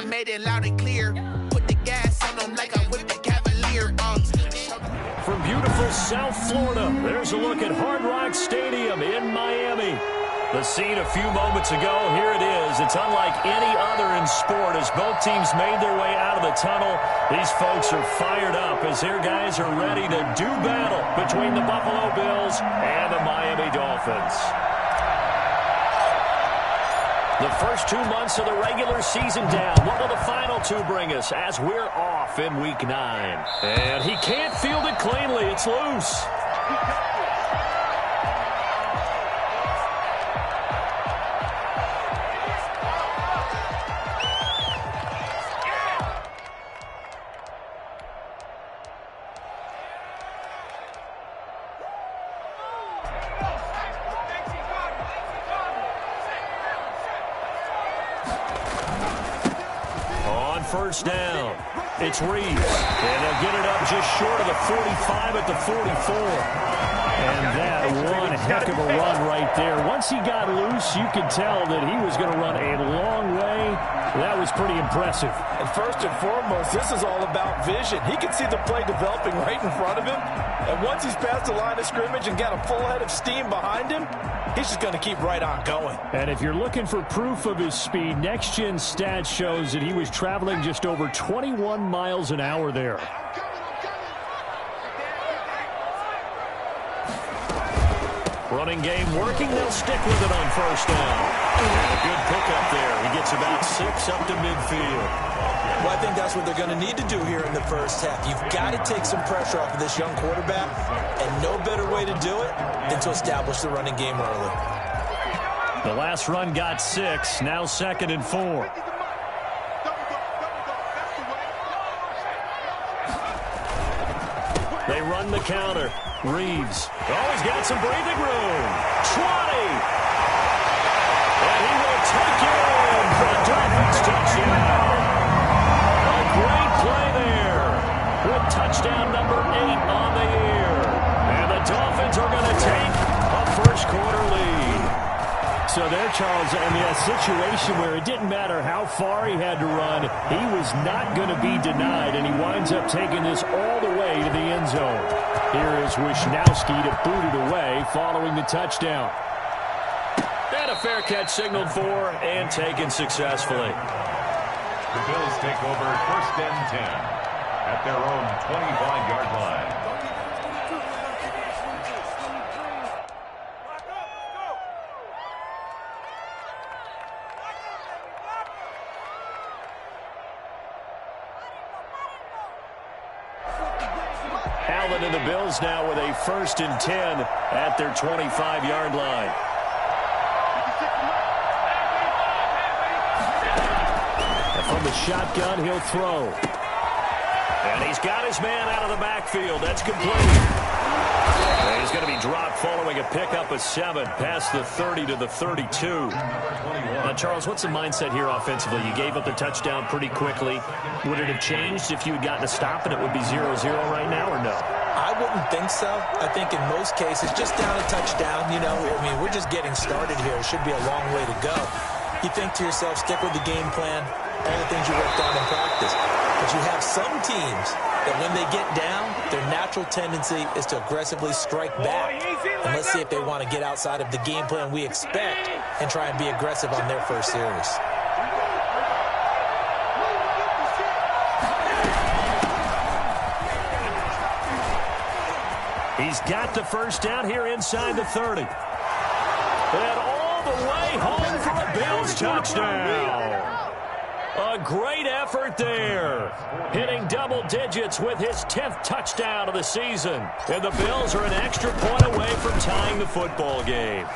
I made it loud and clear. Put the gas on them like I whipped the Cavalier. From beautiful South Florida, there's a look at Hard Rock Stadium in Miami. The scene a few moments ago, here it is. It's unlike any other in sport as both teams made their way out of the tunnel. These folks are fired up as their guys are ready to do battle between the Buffalo Bills and the Miami Dolphins. The first 2 months of the regular season down. What will the final two bring us as we're off in Week 9? And he can't field it cleanly. It's loose. First down. It's Reeves. And they'll get it up just short of the 45 at the 44. And that one heck of a run right there. Once he got loose, you could tell that he was going to run a long way. That was pretty impressive. And first and foremost, this is all about vision. He can see the play developing right in front of him. And once he's past the line of scrimmage and got a full head of steam behind him, he's just going to keep right on going. And if you're looking for proof of his speed, Next Gen Stats shows that he was traveling just over 21 miles an hour there. Running game working. They'll stick with it on first down. And a good pickup there. He gets about 6 up to midfield. Well, I think that's what they're going to need to do here in the first half. You've got to take some pressure off of this young quarterback, and no better way to do it than to establish the running game early. The last run got 6, now 2nd and 4. They run the counter. Reeves. Oh, he's got some breathing room. 20. And he will take it in for a Dolphins touchdown. A great play there with touchdown number 8 on the year. And the Dolphins are going to take a first-quarter lead. So there, Charles, I mean, a situation where it didn't matter how far he had to run, he was not going to be denied, and he winds up taking this all the way to the end zone. Here is Wisnowski to boot it away following the touchdown. And a fair catch signaled for and taken successfully. The Bills take over 1st and 10 at their own 25-yard line. Allen and the Bills now with a 1st and 10 at their 25-yard line. And from the shotgun, he'll throw. And he's got his man out of the backfield. That's complete. And he's going to be dropped following a pickup of 7 past the 30 to the 32. Now, Charles, what's the mindset here offensively? You gave up the touchdown pretty quickly. Would it have changed if you had gotten a stop and it would be 0-0 right now, or no? I wouldn't think so. I think in most cases, just down a touchdown, you know, I mean, we're just getting started here. It should be a long way to go. You think to yourself, stick with the game plan, all the things you worked on in practice. But you have some teams that when they get down, their natural tendency is to aggressively strike back. And let's see if they want to get outside of the game plan we expect and try and be aggressive on their first series. He's got the first down here inside the 30. And all the way home for a Bills touchdown. A great effort there. Hitting double digits with his 10th touchdown of the season. And the Bills are an extra point away from tying the football game.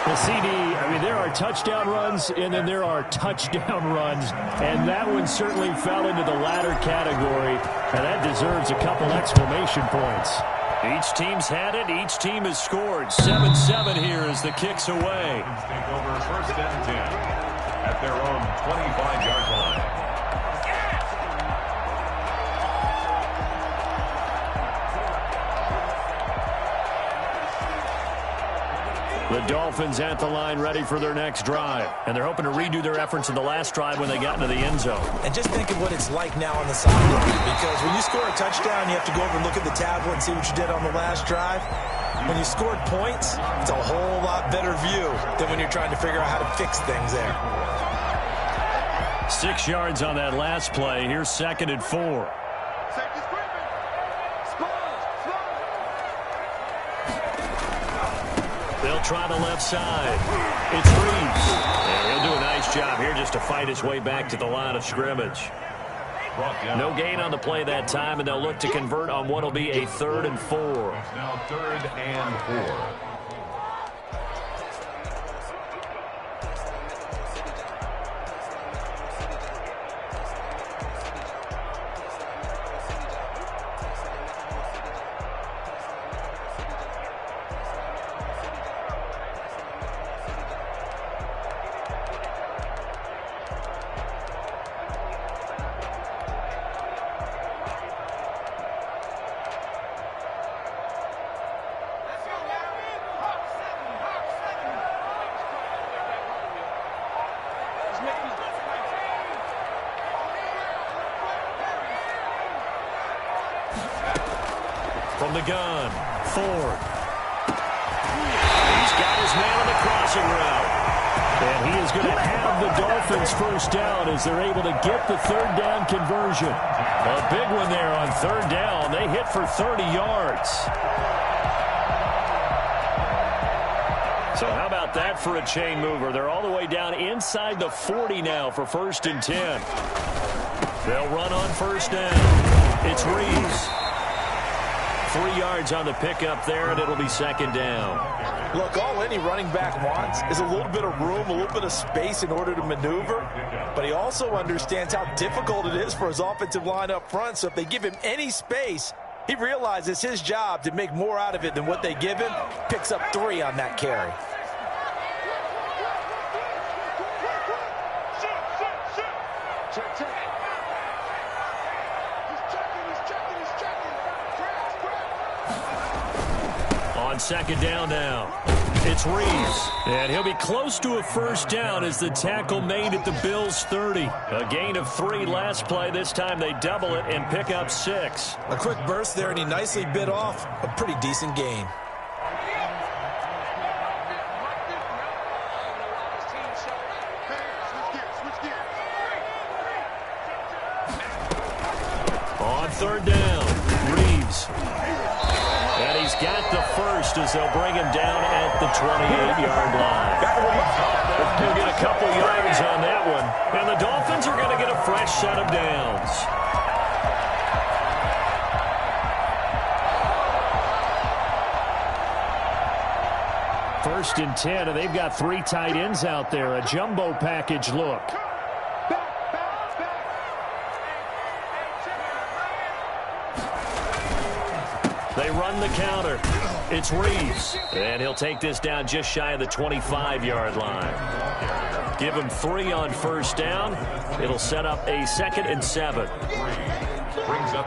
Well, CD, I mean, there are touchdown runs, and then there are touchdown runs. And that one certainly fell into the latter category. And that deserves a couple exclamation points. Each team's had it. Each team has scored. 7-7 here as the kick's away. Take over 1st and 10 at their own 25-yard line. The Dolphins at the line ready for their next drive. And they're hoping to redo their efforts in the last drive when they got into the end zone. And just think of what it's like now on the sideline. Because when you score a touchdown, you have to go over and look at the tablet and see what you did on the last drive. When you scored points, it's a whole lot better view than when you're trying to figure out how to fix things there. 6 yards on that last play. Here's 2nd and 4. They'll try the left side. It's Reeves. And he'll do a nice job here just to fight his way back to the line of scrimmage. No gain on the play that time, and they'll look to convert on what will be a 3rd and 4. It's now 3rd and 4. From the gun, Ford. He's got his man on the crossing route. And he is going to have the Dolphins first down as they're able to get the 3rd down conversion. A big one there on 3rd down. They hit for 30 yards. So how about that for a chain mover? They're all the way down inside the 40 now for 1st and 10. They'll run on 1st down. It's Reeves. 3 yards on the pickup there, and it'll be 2nd down. Look, all any running back wants is a little bit of room, a little bit of space in order to maneuver. But he also understands how difficult it is for his offensive line up front. So if they give him any space, he realizes his job to make more out of it than what they give him. Picks up 3 on that carry. On 2nd down now, it's Reeves. And he'll be close to a 1st down as the tackle made at the Bills' 30. A gain of 3 last play. This time they double it and pick up 6. A quick burst there, and he nicely bit off a pretty decent gain. On 3rd down, Reeves. And he's got the first as they'll bring him down at the 28-yard line. He'll get a couple yards on that one. And the Dolphins are going to get a fresh set of downs. First and 10, and they've got 3 tight ends out there. A jumbo package look. They run the counter. It's Reeves. And he'll take this down just shy of the 25-yard line. Give him 3 on 1st down. It'll set up a 2nd and 7.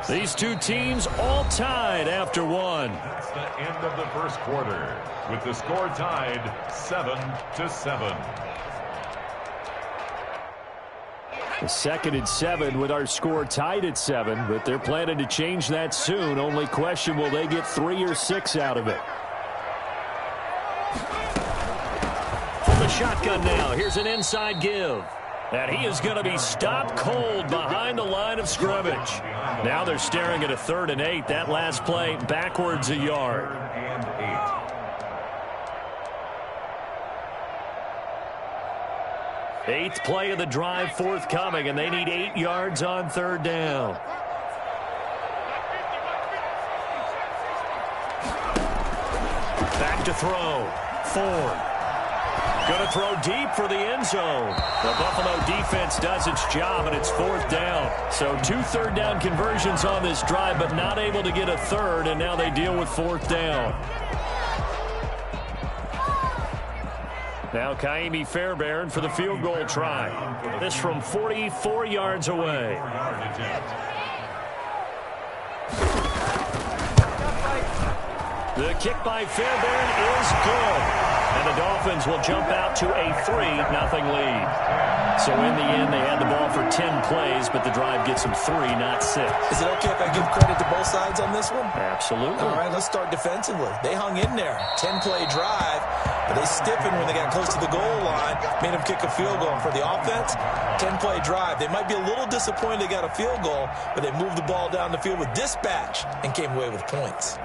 These two teams all tied after 1. That's the end of the 1st quarter, with the score tied 7-7. The 2nd and 7 with our score tied at 7, but they're planning to change that soon. Only question, will they get 3 or 6 out of it? From the shotgun now, here's an inside give. And he is going to be stopped cold behind the line of scrimmage. Now they're staring at a 3rd and 8. That last play backwards a yard. 3rd and 8. 8th play of the drive forthcoming, and they need 8 yards on 3rd down. Back to throw. Ford. Going to throw deep for the end zone. The Buffalo defense does its job, and it's 4th down. So 2 3rd down conversions on this drive, but not able to get a 3rd, and now they deal with 4th down. Now Kaimi Fairbairn for the field goal try. This from 44 yards away. The kick by Fairbairn is good. And the Dolphins will jump out to a 3-0 lead. So in the end, they had the ball for 10 plays, but the drive gets them 3, not 6. Is it okay if I give credit to both sides on this one? Absolutely. All right, let's start defensively. They hung in there. 10-play drive, but they stiffened when they got close to the goal line, made them kick a field goal. For the offense, 10-play drive. They might be a little disappointed they got a field goal, but they moved the ball down the field with dispatch and came away with points.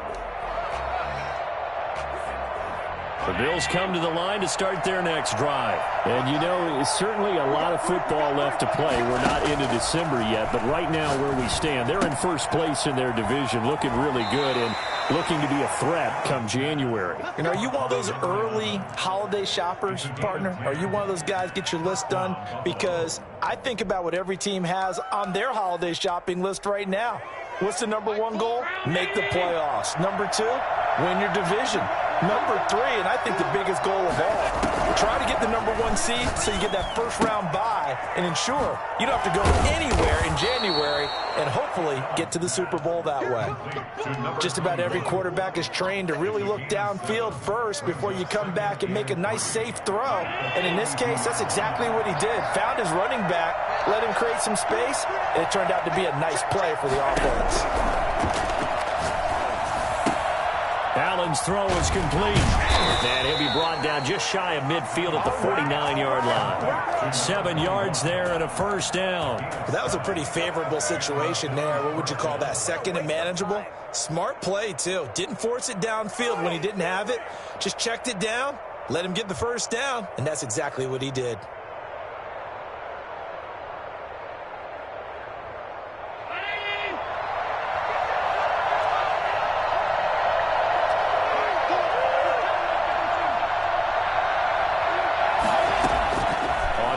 The Bills come to the line to start their next drive. And, you know, certainly a lot of football left to play. We're not into December yet, but right now where we stand, they're in first place in their division, looking really good and looking to be a threat come January. And are you one of those early holiday shoppers, partner? Are you one of those guys get your list done? Because I think about what every team has on their holiday shopping list right now. What's the number one goal? Make the playoffs. Number 2, win your division. Number 3, and I think the biggest goal of all, try to get the number 1 seed so you get that first-round bye and ensure you don't have to go anywhere in January and hopefully get to the Super Bowl that way. Just about every quarterback is trained to really look downfield first before you come back and make a nice, safe throw. And in this case, that's exactly what he did. Found his running back, let him create some space, and it turned out to be a nice play for the offense. Allen's throw is complete. And he'll be brought down just shy of midfield at the 49-yard line. 7 yards there and a first down. Well, that was a pretty favorable situation there. What would you call that? Second and manageable? Smart play, too. Didn't force it downfield when he didn't have it. Just checked it down, let him get the first down, and that's exactly what he did.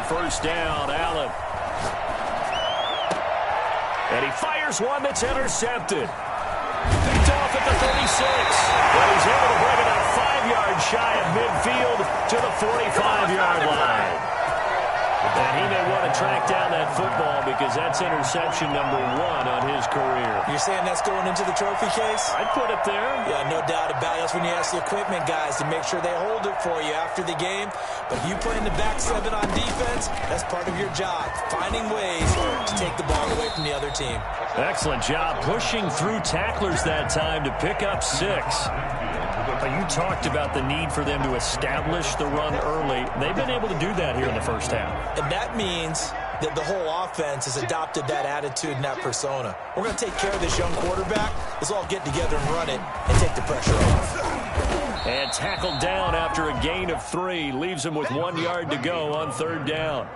First down, Allen. And he fires one that's intercepted. Picked off at the 36. But he's able to bring it up 5 yards shy of midfield to the 45-yard line. And he may want to track down that football because that's interception number 1 on his career. You're saying that's going into the trophy case? I'd put it there. Yeah, no doubt about it. That's when you ask the equipment guys to make sure they hold it for you after the game. But if you play in the back 7 on defense, that's part of your job, finding ways to take the ball away from the other team. Excellent job pushing through tacklers that time to pick up 6. You talked about the need for them to establish the run early. They've been able to do that here in the first half. And that means that the whole offense has adopted that attitude and that persona. We're going to take care of this young quarterback. Let's all get together and run it and take the pressure off. And tackled down after a gain of 3. Leaves him with 1 yard to go on third down.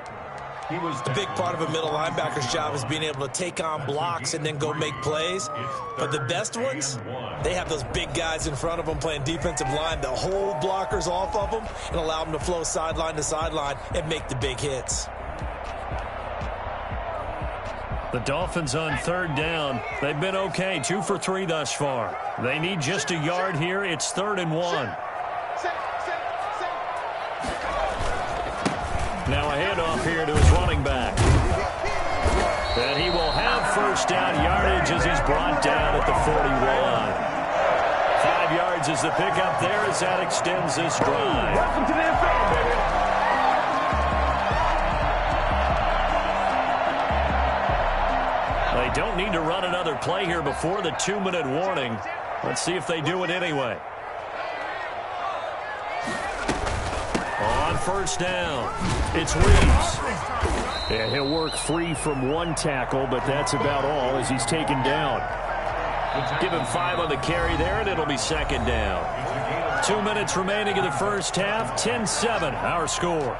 A big part of a middle linebacker's job is being able to take on blocks and then go make plays. But the best ones, they have those big guys in front of them playing defensive line that hold blockers off of them and allow them to flow sideline to sideline and make the big hits. The Dolphins on third down. They've been okay, 2 for 3 thus far. They need just a yard here. It's 3rd and 1. Now a handoff here to his running back. And he will have first down yardage as he's brought down at the 41. 5 yards is the pickup there as that extends this drive. Welcome to the NFL, baby. They don't need to run another play here before the 2-minute warning. Let's see if they do it anyway. On first down, it's Reeves. Yeah, he'll work free from 1 tackle, but that's about all as he's taken down. Give him 5 on the carry there, and it'll be 2nd down. 2 minutes remaining in the first half, 10-7, our score.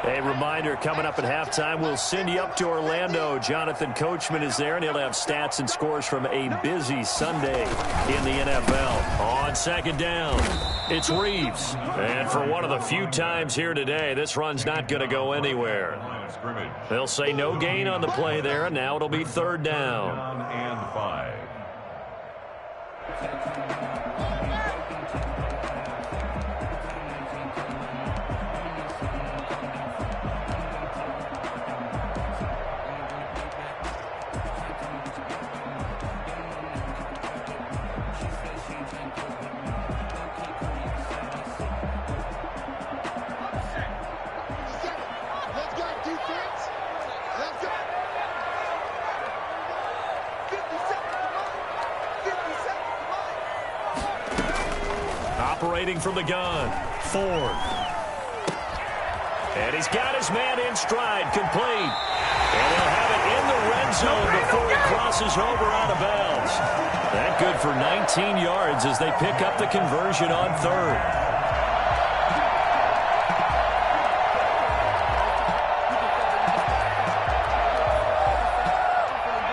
A reminder, coming up at halftime, we'll send you up to Orlando. Jonathan Coachman is there, and he'll have stats and scores from a busy Sunday in the NFL. On 2nd down, it's Reeves. And for one of the few times here today, this run's not going to go anywhere. They'll say no gain on the play there, and now it'll be 3rd down. And 5. Operating from the gun, Ford. And he's got his man in stride, complete. And he'll have it in the red zone before he crosses over out of bounds. That good for 19 yards as they pick up the conversion on third.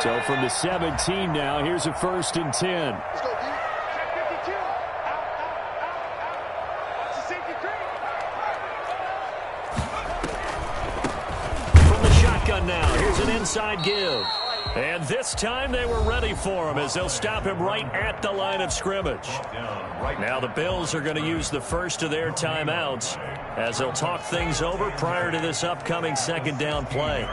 So from the 17 now, here's a 1st and 10. Let's go, D. Check 52. Out. Watch the safety creep. From the shotgun now, here's an inside give. And this time they were ready for him as they'll stop him right at the line of scrimmage. Now the Bills are going to use the first of their timeouts as they'll talk things over prior to this upcoming 2nd down play.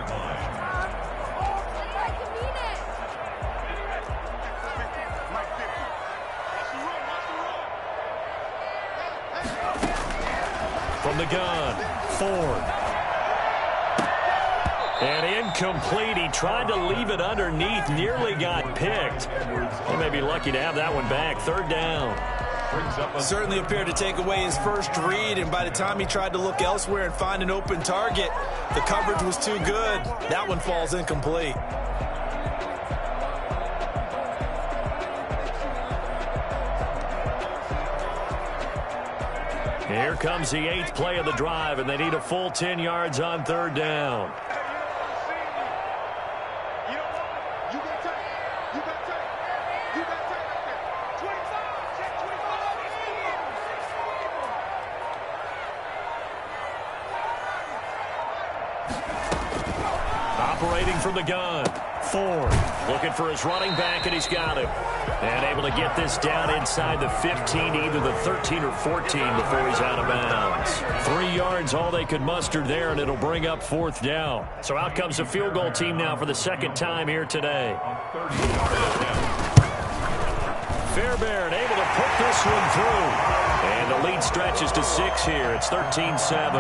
From the gun, Ford. And incomplete. He tried to leave it underneath, nearly got picked. He may be lucky to have that one back. 3rd down. Certainly appeared to take away his first read, and by the time he tried to look elsewhere and find an open target, the coverage was too good. That one falls incomplete. Here comes the 8th play of the drive, and they need a full 10 yards on 3rd down. Operating from the gun, Ford. Looking for his running back, and he's got him. And able to get this down inside the 15, either the 13 or 14 before he's out of bounds. 3 yards, all they could muster there, and it'll bring up 4th down. So out comes the field goal team now for the 2nd time here today. Fairbairn able to put this one through. And the lead stretches to 6 here. It's 13-7.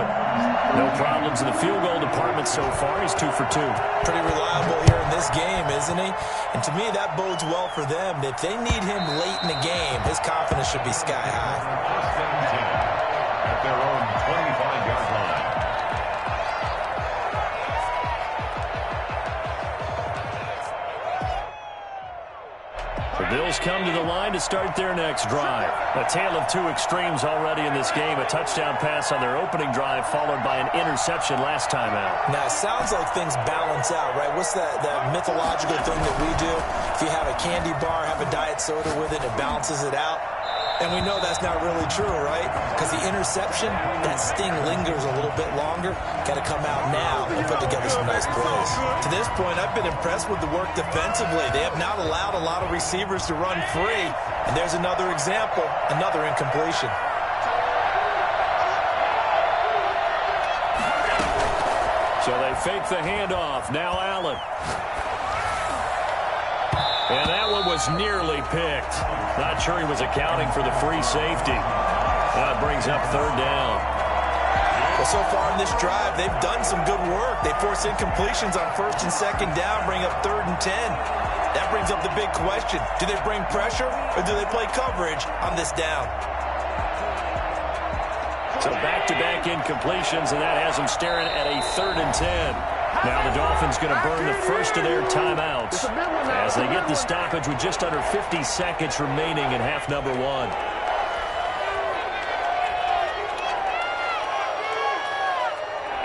No problems in the field goal department so far. He's 2 for 2. Pretty reliable here in this game, isn't he? And to me, that bodes well for them. If they need him late in the game, his confidence should be sky high. At their own 25-yard line. The Bills come to the line to start their next drive. A tale of 2 extremes already in this game. A touchdown pass on their opening drive followed by an interception last time out. Now, it sounds like things balance out, right? What's that mythological thing that we do? If you have a candy bar, have a diet soda with it, it balances it out. And we know that's not really true, right? Because the interception, that sting lingers a little bit longer. Got to come out now and put together some nice plays. To this point, I've been impressed with the work defensively. They have not allowed a lot of receivers to run free. And there's another example, another incompletion. So they fake the handoff. Now Allen. And that one was nearly picked. Not sure he was accounting for the free safety. That brings up 3rd down. Well, so far in this drive, they've done some good work. They force incompletions on 1st and 2nd down, bring up 3rd and 10. That brings up the big question. Do they bring pressure or do they play coverage on this down? So back-to-back incompletions, and that has them staring at a 3rd and 10. Now the Dolphins going to burn the first of their timeouts as they get the stoppage with just under 50 seconds remaining in half number 1.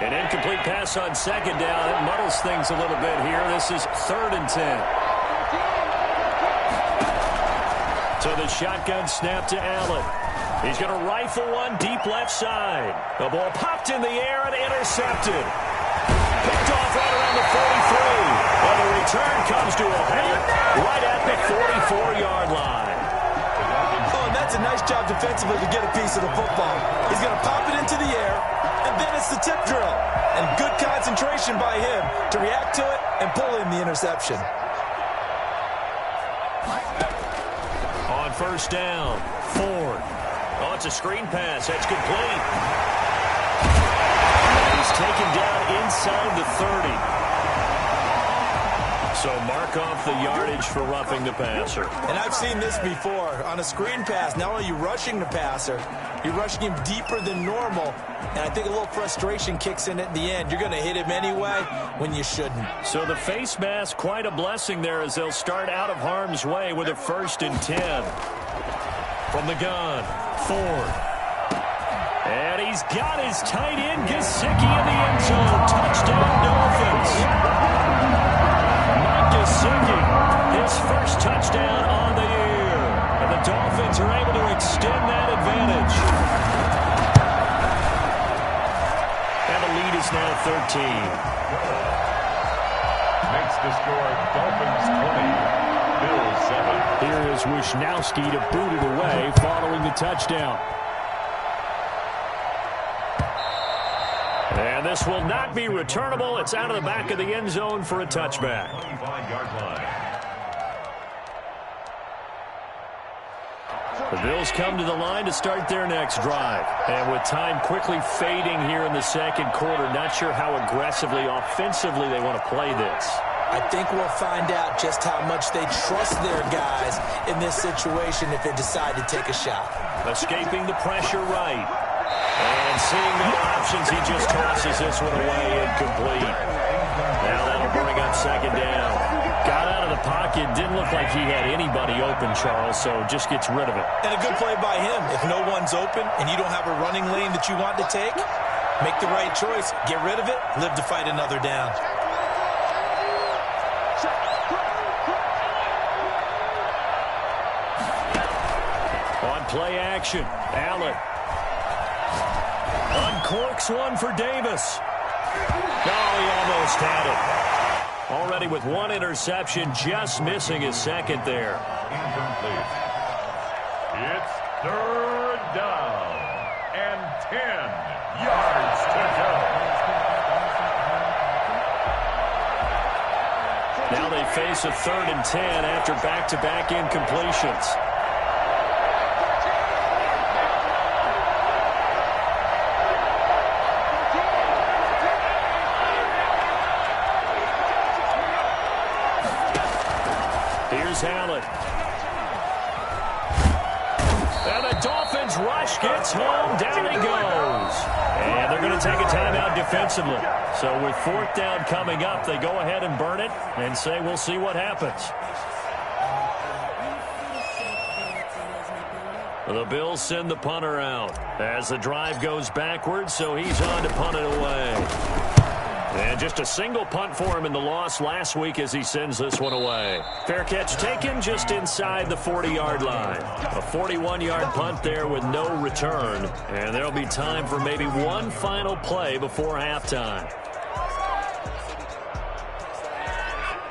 An incomplete pass on 2nd down. It muddles things a little bit here. This is 3rd and 10. So the shotgun snap to Allen. He's going to rifle one deep left side. The ball popped in the air and intercepted. Picked off right around the 43. And the return comes to a halt right at the 44-yard line. Oh, and that's a nice job defensively to get a piece of the football. He's going to pop it into the air, and then it's the tip drill. And good concentration by him to react to it and pull in the interception. On 1st down, Ford. Oh, it's a screen pass. That's complete. He's taken down inside the 30. So mark off the yardage for roughing the passer. And I've seen this before. On a screen pass, not only are you rushing the passer, you're rushing him deeper than normal. And I think a little frustration kicks in at the end. You're going to hit him anyway when you shouldn't. So the face mask, quite a blessing there as they'll start out of harm's way with a 1st and 10. From the gun, Ford. And he's got his tight end, Gesicki, in the end zone. Touchdown, Dolphins. Mike Gesicki, his first touchdown on the year. And the Dolphins are able to extend that advantage. And the lead is now 13. Makes the score Dolphins 20, Bills 7. Here is Wisnowski to boot it away following the touchdown. And this will not be returnable. It's out of the back of the end zone for a touchback. 25-yard line. The Bills come to the line to start their next drive. And with time quickly fading here in the second quarter, not sure how aggressively, offensively they want to play this. I think we'll find out just how much they trust their guys in this situation if they decide to take a shot. Escaping the pressure right. And seeing no options, he just tosses this one away incomplete. Now that'll bring up 2nd down. Got out of the pocket. Didn't look like he had anybody open, Charles, so just gets rid of it. And a good play by him. If no one's open and you don't have a running lane that you want to take, make the right choice. Get rid of it. Live to fight another down. On play action, Allen. Uncorks one for Davis. Oh, he almost had it. Already with 1 interception, just missing his 2nd there. Incomplete. It's 3rd down and 10 yards to go. Now they face a 3rd and 10 after back-to-back incompletions. Here's Allen. And the Dolphins rush, gets home, down he goes. And they're going to take a timeout defensively. So with 4th down coming up, they go ahead and burn it and say we'll see what happens. The Bills send the punter out as the drive goes backwards, so he's on to punt it away. And just a single punt for him in the loss last week as he sends this one away. Fair catch taken just inside the 40-yard line. A 41-yard punt there with no return. And there'll be time for maybe one final play before halftime.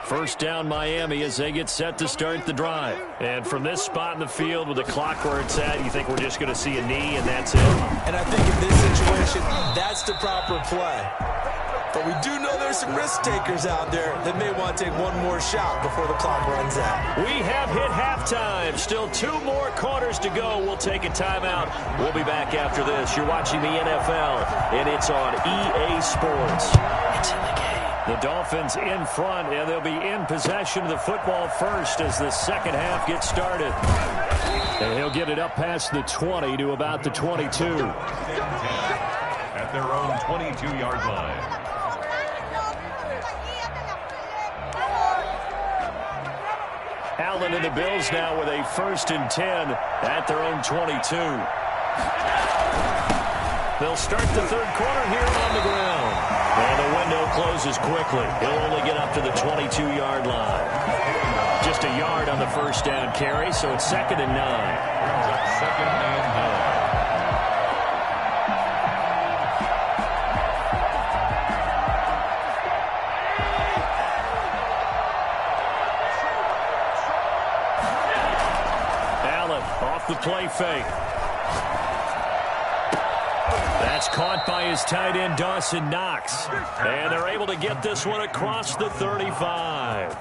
1st down Miami as they get set to start the drive. And from this spot in the field with the clock where it's at, you think we're just going to see a knee and that's it? And I think in this situation, that's the proper play. But we do know there's some risk takers out there that may want to take one more shot before the clock runs out. We have hit halftime. Still 2 more quarters to go. We'll take a timeout. We'll be back after this. You're watching the NFL, and it's on EA Sports. It's in the game. The Dolphins in front, and they'll be in possession of the football first as the second half gets started. And he'll get it up past the 20 to about the 22. At their own 22-yard line. Allen and the Bills now with a 1st and 10 at their own 22. They'll start the 3rd quarter here on the ground. And the window closes quickly. He'll only get up to the 22-yard line. Just a yard on the 1st down carry, so it's 2nd and 9. 2nd and 9. The play fake. That's caught by his tight end, Dawson Knox. And they're able to get this one across the 35.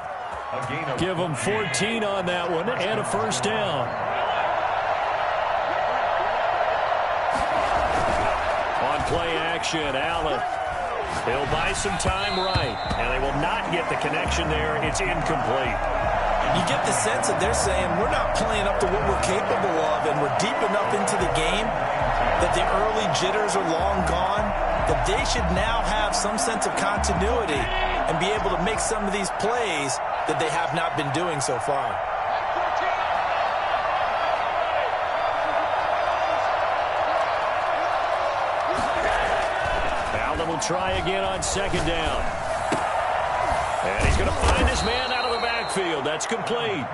Give them 14 on that one and a 1st down. On play action, Allen. He'll buy some time right, and they will not get the connection there. It's incomplete. You get the sense that they're saying we're not playing up to what we're capable of, and we're deep enough into the game that the early jitters are long gone, that they should now have some sense of continuity and be able to make some of these plays that they have not been doing so far. Allen will try again on second down. And he's going to find his man out of the backfield. That's complete.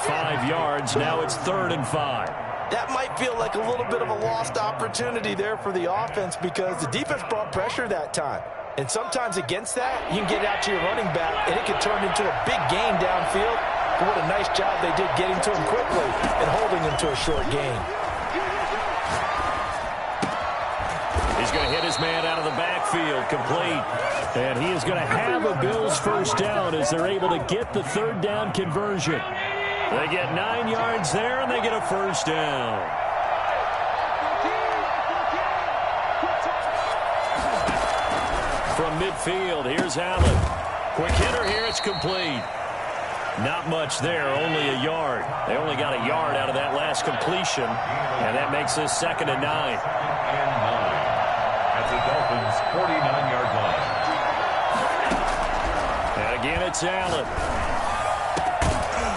5 yards. Now it's 3rd and 5. That might feel like a little bit of a lost opportunity there for the offense because the defense brought pressure that time. And sometimes against that, you can get out to your running back, and it can turn into a big gain downfield. But what a nice job they did getting to him quickly and holding him to a short gain. He's going to hit his man out of the backfield, complete. And he is going to have a Bills first down as they're able to get the 3rd down conversion. They get 9 yards there, and they get a first down. From midfield, here's Allen. Quick hitter here, it's complete. Not much there, only a yard. They only got a yard out of that last completion, and that makes this 2nd and 9. And 9 at the Dolphins' 49-yard line. And again, it's Allen.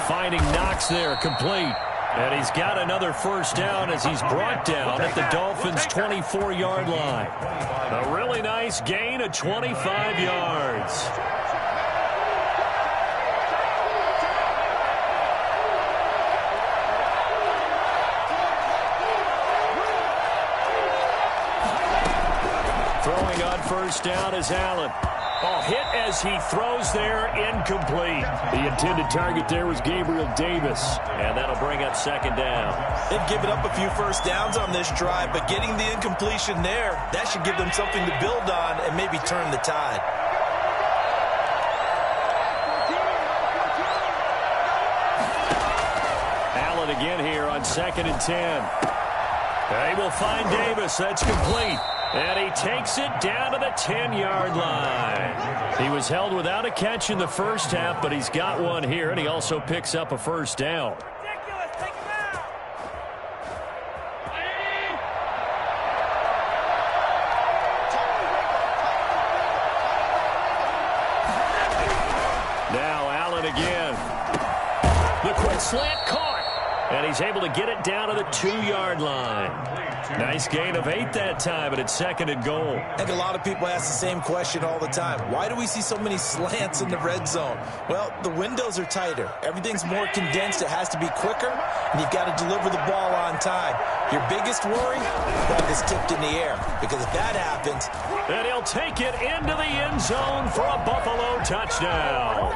Finding Knox there, complete. And he's got another first down as he's brought down at the Dolphins' 24-yard line. A really nice gain of 25 yards. Throwing on first down is Allen. Oh, hit as he throws there, incomplete. The intended target there was Gabriel Davis. And that'll bring up 2nd down. They've given up a few first downs on this drive, but getting the incompletion there, that should give them something to build on and maybe turn the tide. Allen again here on 2nd and 10. They will find Davis. That's complete. And he takes it down to the 10-yard line. He was held without a catch in the first half, but he's got one here, and he also picks up a first down. Now Allen again. The quick slant caught. And he's able to get it down to the 2-yard line. Nice gain of 8 that time, and it's 2nd and goal. I think a lot of people ask the same question all the time. Why do we see so many slants in the red zone? Well, the windows are tighter. Everything's more condensed. It has to be quicker, and you've got to deliver the ball on time. Your biggest worry? Ball is tipped in the air, because if that happens... And he'll take it into the end zone for a Buffalo touchdown.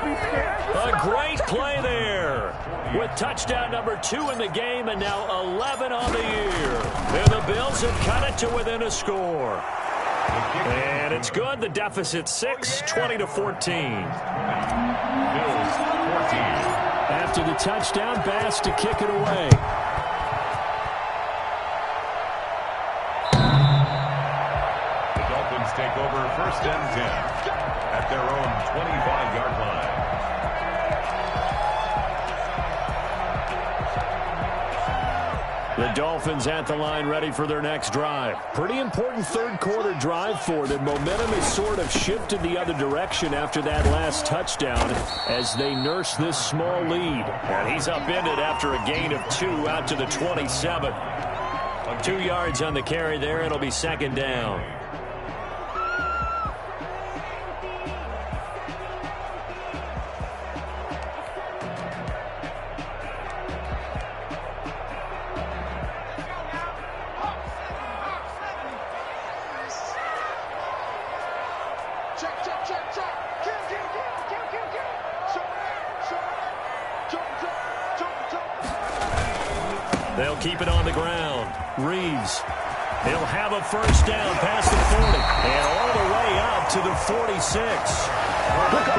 A great play there. With touchdown number 2 in the game, and now 11 on the year. And the Bills have cut it to within a score. And it's good. The deficit 6, 20-14. Bills 14. After the touchdown, Bass to kick it away. The Dolphins take over 1st and 10 at their own 25-yard line. The Dolphins at the line ready for their next drive. Pretty important 3rd quarter drive for them. Momentum has sort of shifted the other direction after that last touchdown as they nurse this small lead. And he's upended after a gain of 2 out to the 27. 2 yards on the carry there. It'll be 2nd down. They'll keep it on the ground. Reeves. He'll have a first down past the 40 and all the way up to the 46.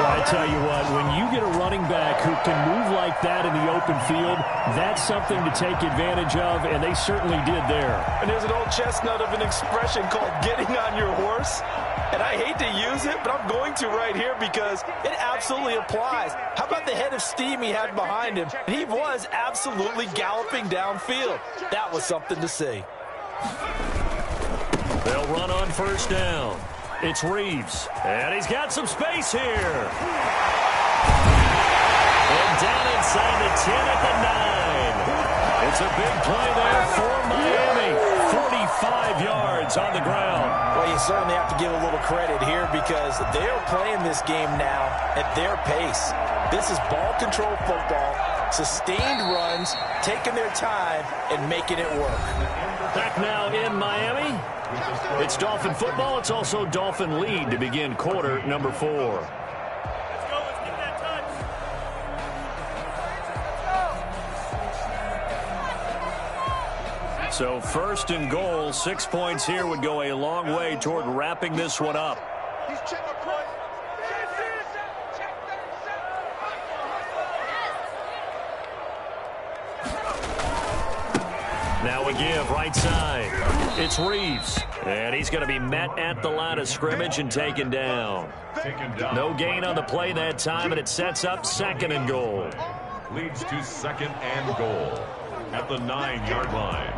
Well, I tell you what, when you get a running back who can move like that in the open field, that's something to take advantage of, and they certainly did there. And there's an old chestnut of an expression called getting on your horse. And I hate to use it, but I'm going to right here because it absolutely applies. How about the head of steam he had behind him? He was absolutely galloping downfield. That was something to see. They'll run on first down. It's Reeves, and he's got some space here. And down inside the 10 at the 9. It's a big play there for Miami. 45 yards on the ground. Well, you certainly have to give a little credit here because they're playing this game now at their pace. This is ball control football, sustained runs, taking their time, and making it work. Back now in Miami. It's Dolphin football. It's also Dolphin lead to begin quarter number 4. So first and goal, 6 points here would go a long way toward wrapping this one up. Now a give right side. It's Reeves. And he's going to be met at the line of scrimmage and taken down. No gain on the play that time, and it sets up second and goal. Leads to second and goal at the 9-yard line.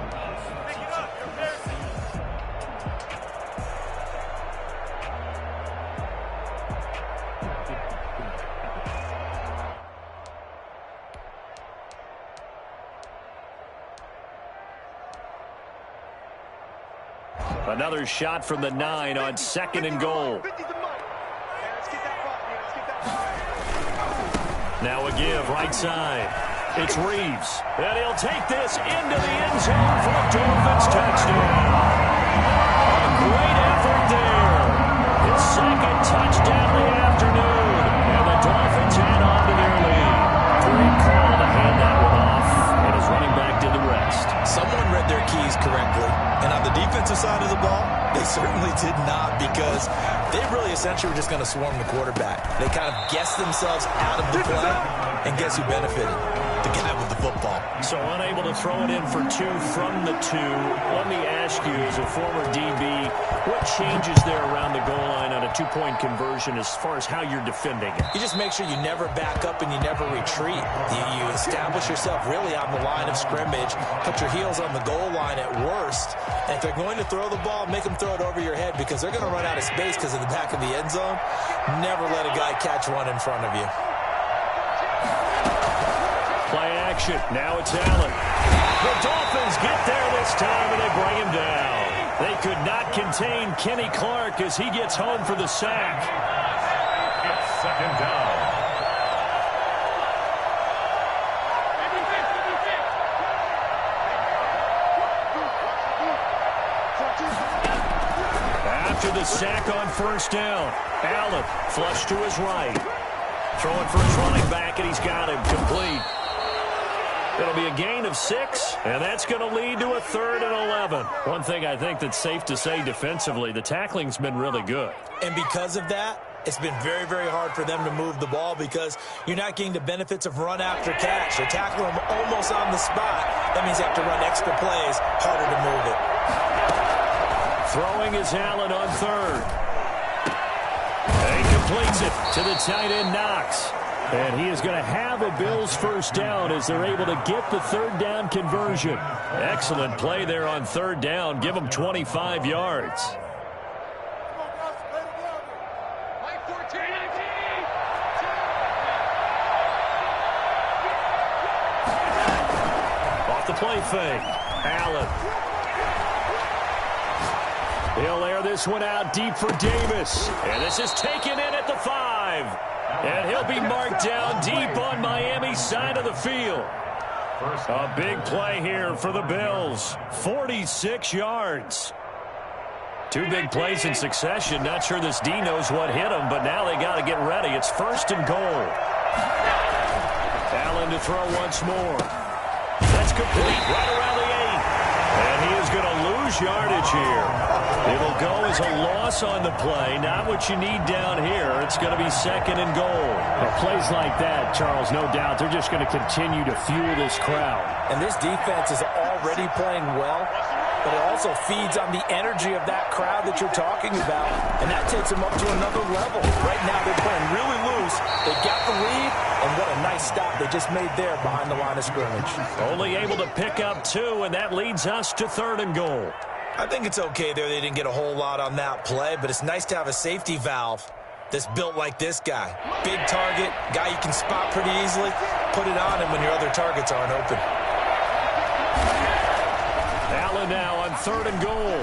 Another shot from the 9 on second and goal. Now a give right side. It's Reeves. And he'll take this into the end zone for a Dolphins touchdown. A great effort there. His second touchdown of the afternoon. And the Dolphins head on to their lead. Great call to hand that one off. And his running back did the rest. Someone read their keys correctly. And on the defensive side of the ball, they certainly did not because they really essentially were just going to swarm the quarterback. They kind of guessed themselves out of the play, and guess who benefited? The guy with the football. So unable to throw it in for 2 from the 2. Let me ask you, as a former DB, what changes there around the goal line on a 2-point conversion as far as how you're defending it? You just make sure you never back up and you never retreat. You establish yourself really on the line of scrimmage, put your heels on the goal line at worst, and if they're going to throw the ball, make them throw it over your head because they're going to run out of space because of the back of the end zone. Never let a guy catch one in front of you. Play action. Now it's Allen. The Dolphins get there this time, and they bring him down. They could not contain Kenny Clark as he gets home for the sack. It's second down. After the sack on first down, Allen flush to his right. Throwing for his running back, and he's got him complete. It'll be a gain of 6, and that's going to lead to a 3rd and 11. One thing I think that's safe to say defensively, the tackling's been really good. And because of that, it's been very, very hard for them to move the ball because you're not getting the benefits of run after catch. They tackle them almost on the spot. That means you have to run extra plays, harder to move it. Throwing is Allen on 3rd. And he completes it to the tight end, Knox. And he is going to have a Bills first down as they're able to get the 3rd down conversion. Excellent play there on 3rd down. Give them 25 yards. Off the play fake. Allen. He'll air this one out deep for Davis. And this is taken in at the 5. And he'll be marked down deep on Miami's side of the field. A big play here for the Bills. 46 yards. 2 big plays in succession. Not sure this D knows what hit him, but now they got to get ready. It's 1st and goal. Allen to throw once more. That's complete right around the 8. And he is going to lose yardage here. It'll go as a loss on the play. Not what you need down here. It's going to be 2nd and goal. Well, plays like that, Charles, no doubt, they're just going to continue to fuel this crowd. And this defense is already playing well. but it also feeds on the energy of that crowd that you're talking about, and that takes them up to another level. Right now they're playing really loose. They got the lead, and what a nice stop they just made there behind the line of scrimmage. Only able to pick up 2, and that leads us to 3rd and goal. I think it's okay there. They didn't get a whole lot on that play, but it's nice to have a safety valve that's built like this guy. Big target, guy you can spot pretty easily. Put it on him when your other targets aren't open. Allen now on 3rd and goal.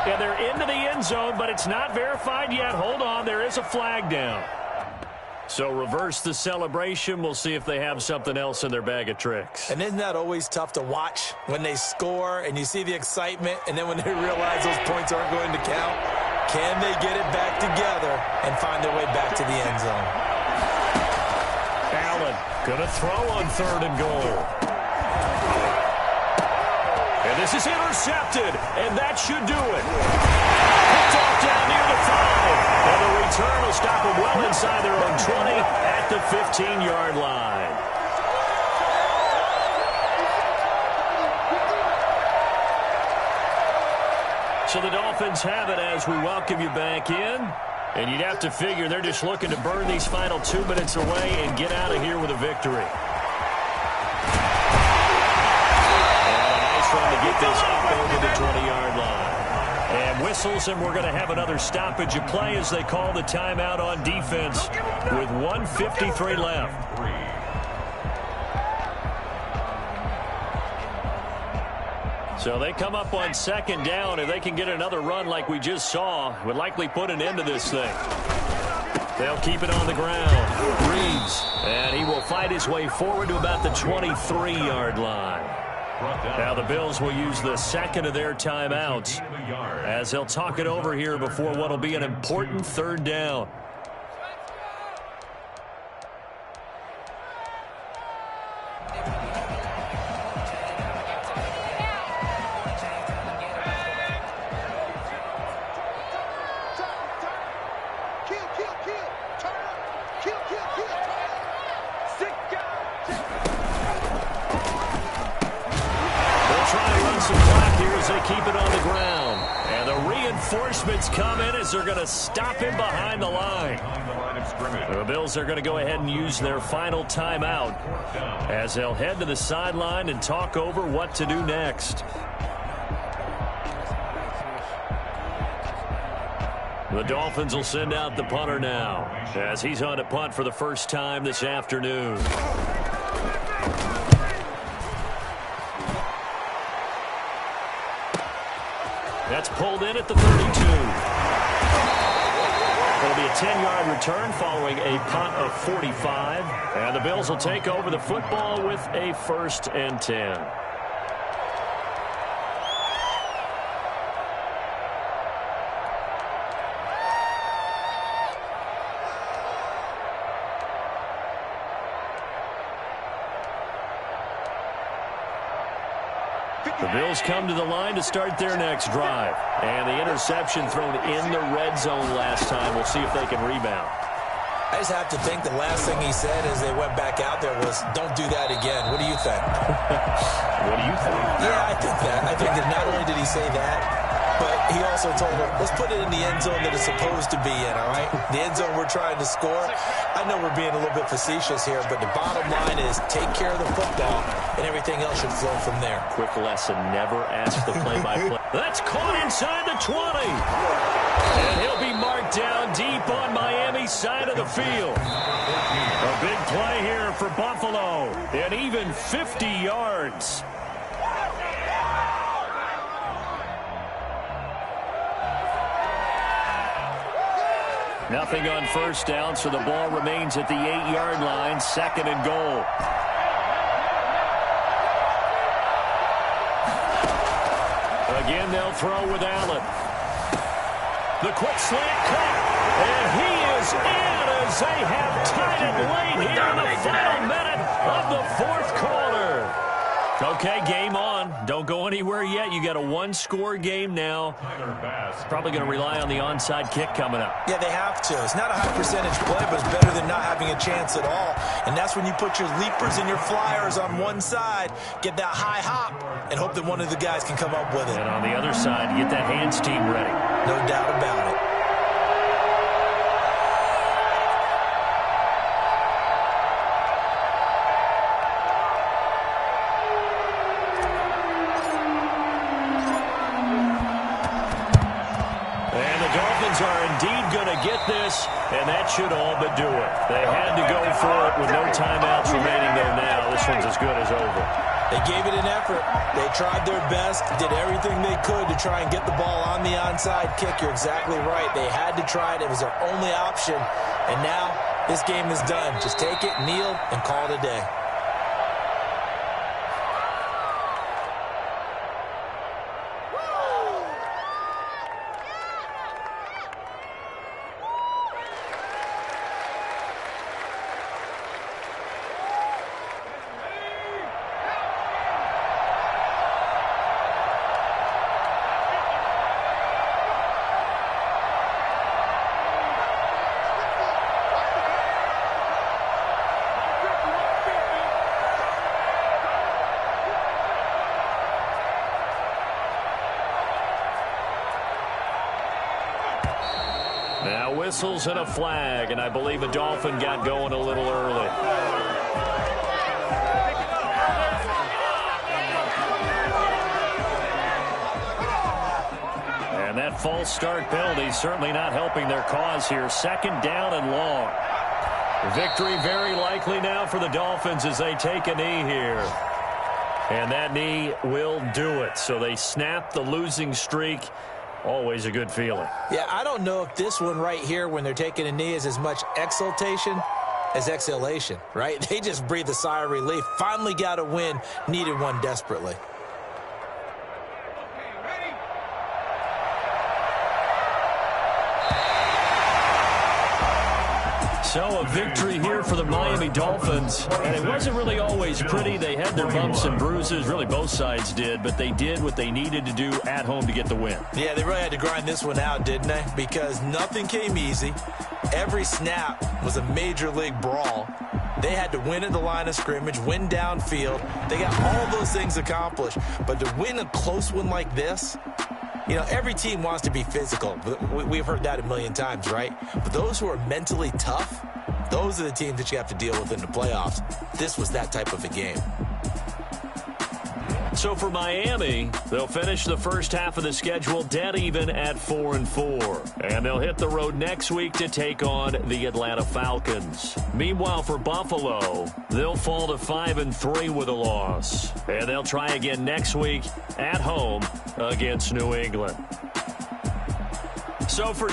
Yeah, they're into the end zone, but it's not verified yet. Hold on, there is a flag down. So reverse the celebration. We'll see if they have something else in their bag of tricks. And isn't that always tough to watch when they score and you see the excitement, and then when they realize those points aren't going to count? Can they get it back together and find their way back to the end zone? Allen gonna throw on 3rd and goal. And this is intercepted, and that should do it. Picked off down near the 5. And the return will stop them well inside their own 20 at the 15-yard line. So the Dolphins have it as we welcome you back in. And you'd have to figure they're just looking to burn these final 2 minutes away and get out of here with a victory. Trying to get this up over the 20-yard line. And whistles, and we're going to have another stoppage of play as they call the timeout on defense with 1:53 left. So they come up on 2nd down. If they can get another run like we just saw, would likely put an end to this thing. They'll keep it on the ground. Reeves, and he will fight his way forward to about the 23-yard line. Now the Bills will use the 2nd of their timeouts as they'll talk it over here before what will be an important 3rd down. Keep it on the ground. And the reinforcements come in as they're going to stop him behind the line. The Bills are going to go ahead and use their final timeout as they'll head to the sideline and talk over what to do next. The Dolphins will send out the punter now as he's on to punt for the first time this afternoon. That's pulled in at the 32. It'll be a 10-yard return following a punt of 45. And the Bills will take over the football with a 1st and 10. The Bills come to the line to start their next drive. And the interception thrown in the red zone last time. We'll see if they can rebound. I just have to think the last thing he said as they went back out there was, don't do that again. What do you think? What do you think? Yeah, I think that. I think that not only did he say that, but he also told them, let's put it in the end zone that it's supposed to be in, all right? The end zone we're trying to score. I know we're being a little bit facetious here, but the bottom line is take care of the football, and everything else should flow from there. Quick lesson, never ask the play-by-play. That's caught inside the 20. And he'll be marked down deep on Miami's side of the field. A big play here for Buffalo, and even 50 yards. Nothing on 1st down, so the ball remains at the 8-yard line, 2nd and goal. Again, they'll throw with Allen. The quick slant cut, and he is in as they have tied it late here in the final minute of the 4th quarter. Okay, game on. Don't go anywhere yet. You got a one-score game now. Probably going to rely on the onside kick coming up. Yeah, they have to. It's not a high percentage play, but it's better than not having a chance at all. And that's when you put your leapers and your flyers on one side, get that high hop, and hope that one of the guys can come up with it. And on the other side, get that hands team ready. No doubt about it. Are indeed going to get this, and that should all but do it. They had to go for it with no timeouts remaining, though. Now this one's as good as over. They gave it an effort. They tried their best, did everything they could to try and get the ball on the onside kick. You're exactly right. They had to try it. It was their only option, and now this game is done. Just take it, kneel, and call it a day. Now whistles and a flag, and I believe a Dolphin got going a little early. And that false start penalty certainly not helping their cause here. Second down and long. Victory very likely now for the Dolphins as they take a knee here. And that knee will do it. So they snap the losing streak. Always a good feeling. Yeah, I don't know if this one right here when they're taking a knee is as much exultation as exhalation, right? They just breathe a sigh of relief. Finally got a win, needed one desperately. So a victory here for the Miami Dolphins. And it wasn't really always pretty. They had their bumps and bruises. Really, both sides did. But they did what they needed to do at home to get the win. Yeah, they really had to grind this one out, didn't they? Because nothing came easy. Every snap was a major league brawl. They had to win at the line of scrimmage, win downfield. They got all those things accomplished. But to win a close one like this, you know, every team wants to be physical. We've heard that a million times, right? But those who are mentally tough, those are the teams that you have to deal with in the playoffs. This was that type of a game. So for Miami, they'll finish the first half of the schedule dead even at 4-4. And they'll hit the road next week to take on the Atlanta Falcons. Meanwhile, for Buffalo, they'll fall to 5-3 with a loss. And they'll try again next week at home against New England. So for